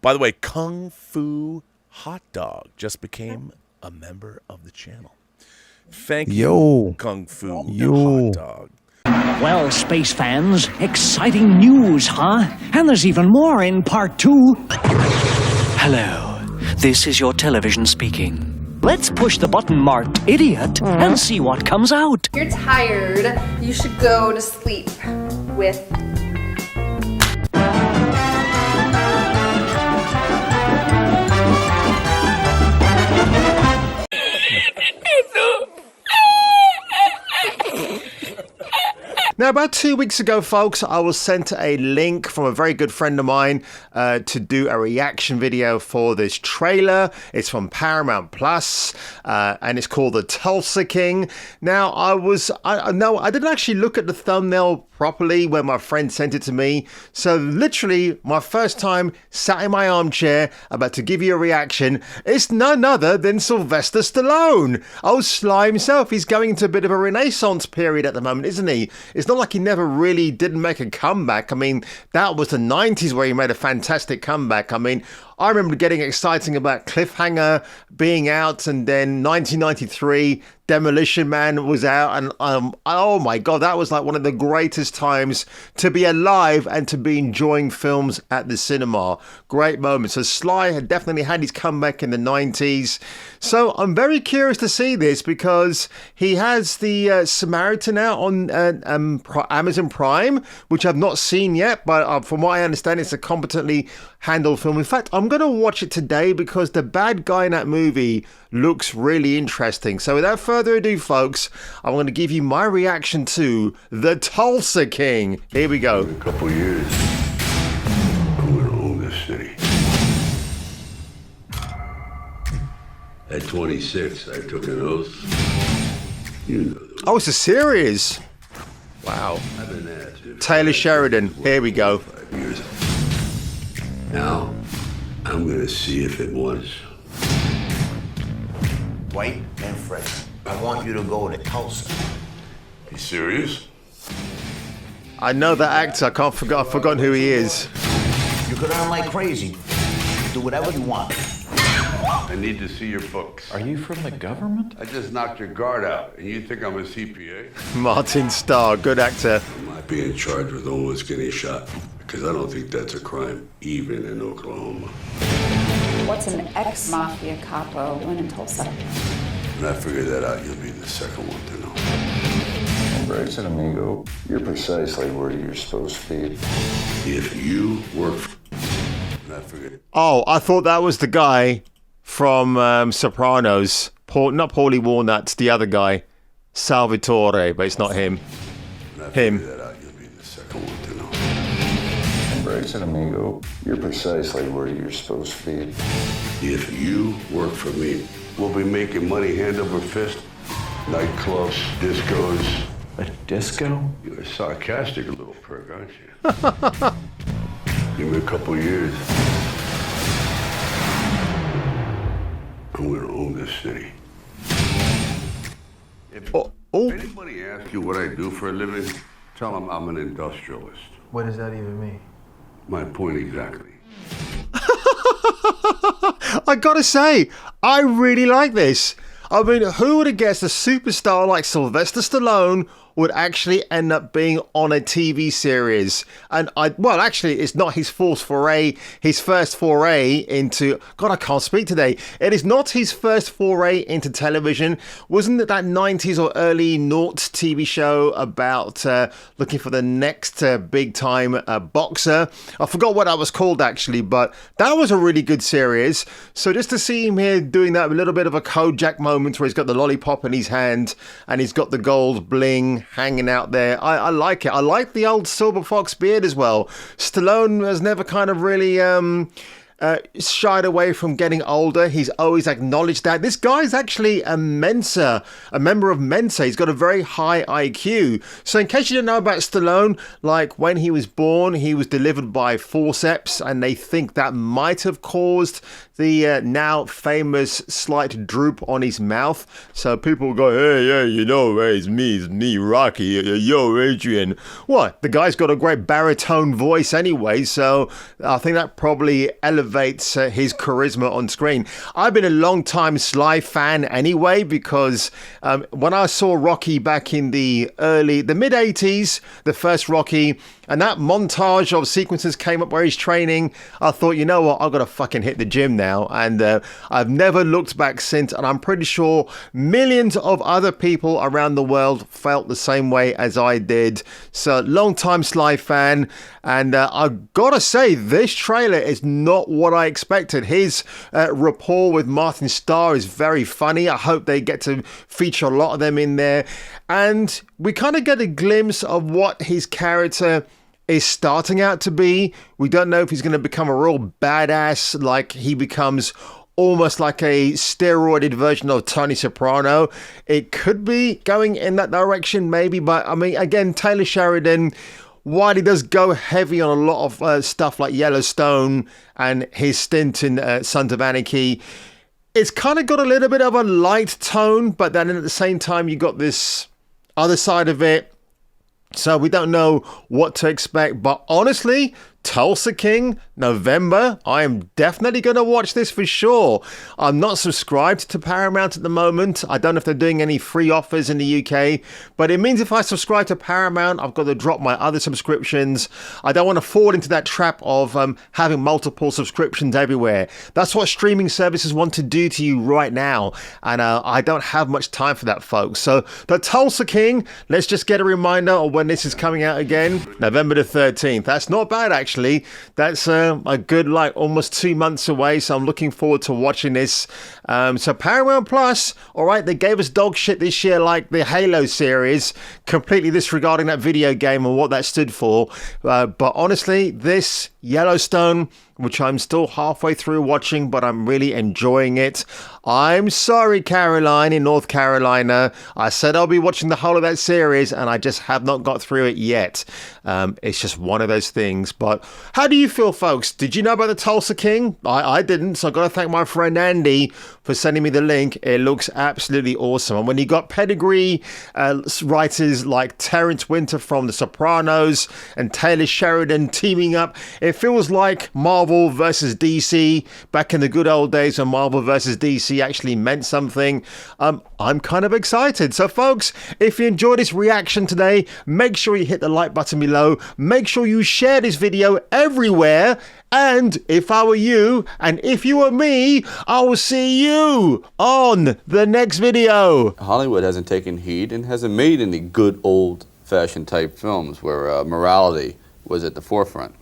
By the way, Kung Fu Hot Dog just became a member of the channel. Thank you, Kung Fu Hot Dog. Well, space fans, exciting news, huh? And there's even more in part 2. Hello, this is your television speaking. Let's push the button marked idiot and see what comes out. You're tired. You should go to sleep with... Now, about 2 weeks ago, folks, I was sent a link from a very good friend of mine to do a reaction video for this trailer. It's from Paramount Plus, and it's called The Tulsa King. Now, I didn't actually look at the thumbnail properly when my friend sent it to me. So literally, my first time sat in my armchair about to give you a reaction. It's none other than Sylvester Stallone. Oh, Sly himself. He's going into a bit of a renaissance period at the moment, isn't he? It's not like he never really didn't make a comeback. I mean, that was the 90s where he made a fantastic comeback. I mean, I remember getting exciting about Cliffhanger being out, and then 1993, Demolition Man was out, and oh my God, that was like one of the greatest times to be alive and to be enjoying films at the cinema. Great moments. So Sly had definitely had his comeback in the 90s. So I'm very curious to see this because he has the Samaritan out on Amazon Prime, which I've not seen yet, but from what I understand, it's a competently handled film. In fact, I'm going to watch it today because the bad guy in that movie looks really interesting. So without further ado, folks, I'm going to give you my reaction to The Tulsa King. Here we go. In a couple years, I'm going to own this city. At 26, I took an oath. You know. Oh, it's a series. Wow. I've been asked. Taylor Sheridan. Here we go. 5 years. Now, I'm going to see if it was. White and Fred, I want you to go to Tulsa. You serious? I know that actor. I've forgotten who he is. You could earn like crazy. Do whatever you want. I need to see your books. Are you from the government? I just knocked your guard out, and you think I'm a CPA? Martin Starr, good actor. I might be in charge with almost getting shot, because I don't think that's a crime, even in Oklahoma. What's an ex-mafia capo doing in Tulsa? When I figure that out, you'll be the second one to know. Embrace it, amigo. You're precisely where you're supposed to be. If you work for... When I figure... Oh, I thought that was the guy from Sopranos. Not Paulie Walnuts, the other guy. Salvatore, but it's not him. When I Him. figure that out, you'll be the second one to know. Embrace it, amigo. You're precisely where you're supposed to be. If you work for me, we'll be making money hand over fist. Nightclubs, discos. A disco? You're a sarcastic little prick, aren't you? Give me a couple years. I'm gonna own this city. If anybody asks you what I do for a living, tell them I'm an industrialist. What does that even mean? My point exactly. I gotta say, I really like this. I mean, who would have guessed a superstar like Sylvester Stallone would actually end up being on a TV series? And actually, it's not his first foray into... God, I can't speak today. It is not his first foray into television. Wasn't it that 90s or early noughts TV show about looking for the next big-time boxer? I forgot what that was called, actually, but that was a really good series. So just to see him here doing that, a little bit of a Kojak moment where he's got the lollipop in his hand and he's got the gold bling hanging out there. I like it. I like the old silver fox beard as well. Stallone has never kind of really shied away from getting older. He's always acknowledged that. This guy's actually a member of Mensa. He's got a very high IQ. So in case you didn't know about Stallone, like when he was born, he was delivered by forceps, and they think that might have caused the now famous slight droop on his mouth. So people go, hey, it's me, Rocky. Yo, Adrian. What? The guy's got a great baritone voice anyway, so I think that probably elevated elevates his charisma on screen. I've been a long time Sly fan anyway, because when I saw Rocky back in the mid-80s, the first Rocky, and that montage of sequences came up where he's training, I thought, you know what, I've got to fucking hit the gym now. And I've never looked back since, and I'm pretty sure millions of other people around the world felt the same way as I did. So, long-time Sly fan, and I've got to say, this trailer is not what I expected. His rapport with Martin Starr is very funny. I hope they get to feature a lot of them in there. And we kind of get a glimpse of what his character is starting out to be. We don't know if he's going to become a real badass, like he becomes almost like a steroided version of Tony Soprano. It could be going in that direction, maybe. But I mean, again, Taylor Sheridan, while he does go heavy on a lot of stuff like Yellowstone and his stint in Sons of Anarchy, it's kind of got a little bit of a light tone, but then at the same time, you got this other side of it. So we don't know what to expect. But honestly, Tulsa King, November, I am definitely going to watch this for sure. I'm not subscribed to Paramount at the moment. I don't know if they're doing any free offers in the UK, but it means if I subscribe to Paramount, I've got to drop my other subscriptions. I don't want to fall into that trap of having multiple subscriptions everywhere. That's what streaming services want to do to you right now, and I don't have much time for that, folks. So the Tulsa King, let's just get a reminder of when this is coming out again. November the 13th. That's not bad, actually. That's a good, like, almost 2 months away, so I'm looking forward to watching this. So Paramount Plus, all right, they gave us dog shit this year, like the Halo series, completely disregarding that video game and what that stood for. But honestly, this Yellowstone, which I'm still halfway through watching, but I'm really enjoying it. I'm sorry, Caroline in North Carolina. I said I'll be watching the whole of that series, and I just have not got through it yet. It's just one of those things. But how do you feel, folks? Did you know about the Tulsa King? I didn't, so I've got to thank my friend Andy for sending me the link. It looks absolutely awesome. And when you got pedigree writers like Terrence Winter from The Sopranos and Taylor Sheridan teaming up, it feels like Marvel versus DC back in the good old days when Marvel versus DC actually meant something. I'm kind of excited. So folks, if you enjoyed this reaction today, make sure you hit the like button below. Make sure you share this video everywhere. And if I were you, and if you were me, I will see you on the next video. Hollywood hasn't taken heed and hasn't made any good old-fashioned type films where morality was at the forefront.